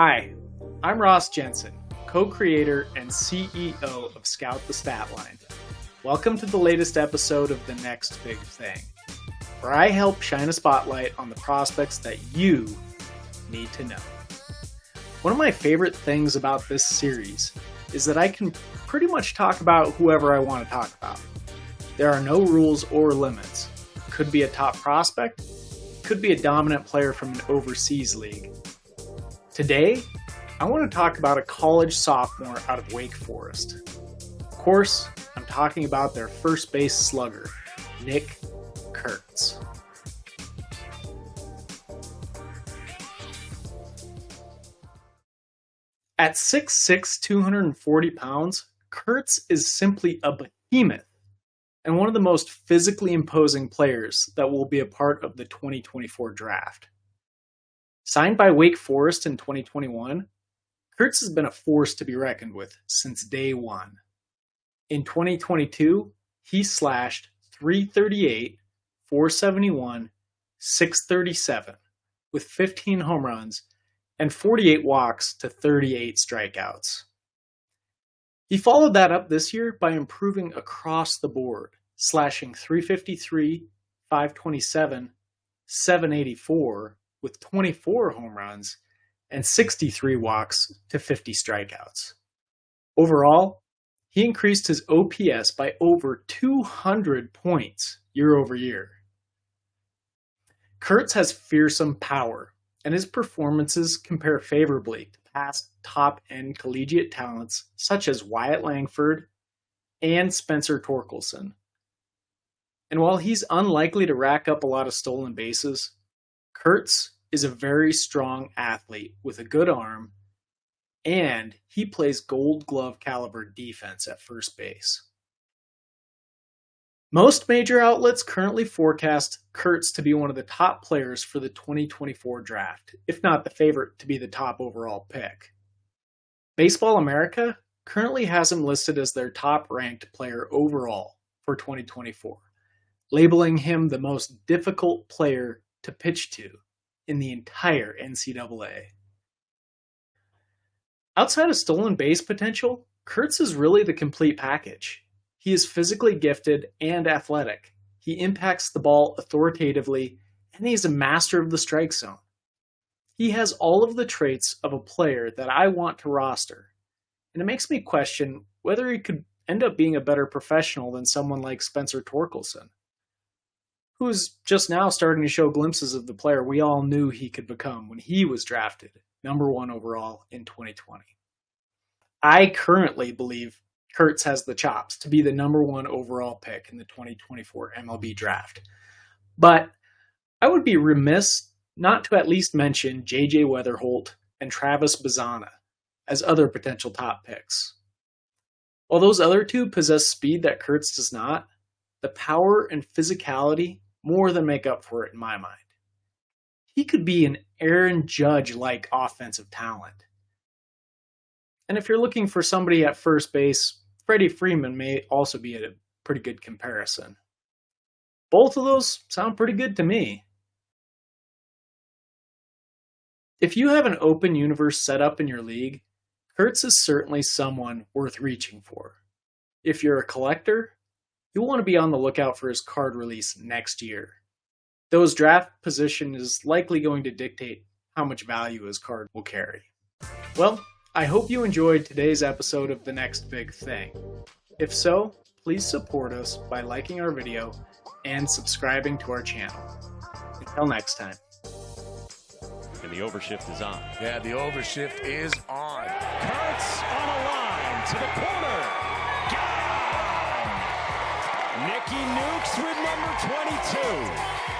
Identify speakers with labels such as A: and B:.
A: Hi, I'm Ross Jensen, co-creator and CEO of Scout the Statline. Welcome to the latest episode of The Next Big Thing, where I help shine a spotlight on the prospects that you need to know. One of my favorite things about this series is that I can pretty much talk about whoever I want to talk about. There are no rules or limits. Could be a top prospect, could be a dominant player from an overseas league. Today, I want to talk about a college sophomore out of Wake Forest. Of course, I'm talking about their first base slugger, Nick Kurtz. At 6'6", 240 pounds, Kurtz is simply a behemoth and one of the most physically imposing players that will be a part of the 2024 draft. Signed by Wake Forest in 2021, Kurtz has been a force to be reckoned with since day one. In 2022, he slashed .338, .471, .637 with 15 home runs and 48 walks to 38 strikeouts. He followed that up this year by improving across the board, slashing .353, .527, .784 with 24 home runs and 63 walks to 50 strikeouts. Overall, he increased his OPS by over 200 points year over year. Kurtz has fearsome power, and his performances compare favorably to past top-end collegiate talents such as Wyatt Langford and Spencer Torkelson. And while he's unlikely to rack up a lot of stolen bases, Kurtz is a very strong athlete with a good arm, and he plays Gold Glove caliber defense at first base. Most major outlets currently forecast Kurtz to be one of the top players for the 2024 draft, if not the favorite to be the top overall pick. Baseball America currently has him listed as their top-ranked player overall for 2024, labeling him the most difficult player to pitch to in the entire NCAA. Outside of stolen base potential, Kurtz is really the complete package. He is physically gifted and athletic. He impacts the ball authoritatively, and he is a master of the strike zone. He has all of the traits of a player that I want to roster, and it makes me question whether he could end up being a better professional than someone like Spencer Torkelson, who's just now starting to show glimpses of the player we all knew he could become when he was drafted number 1 overall in 2020. I currently believe Kurtz has the chops to be the number 1 overall pick in the 2024 MLB draft. But I would be remiss not to at least mention J.J. Weatherholt and Travis Bazzana as other potential top picks. While those other two possess speed that Kurtz does not, the power and physicality more than make up for it in my mind. He could be an Aaron Judge-like offensive talent. And if you're looking for somebody at first base, Freddie Freeman may also be a pretty good comparison. Both of those sound pretty good to me. If you have an open universe set up in your league, Kurtz is certainly someone worth reaching for. If you're a collector, you'll want to be on the lookout for his card release next year, though his draft position is likely going to dictate how much value his card will carry. Well, I hope you enjoyed today's episode of The Next Big Thing. If so, please support us by liking our video and subscribing to our channel. Until next time.
B: And the overshift is on.
C: Yeah, the overshift is on.
B: Kurtz on a line to the corner. Gone! Nicky Nukes with number 22.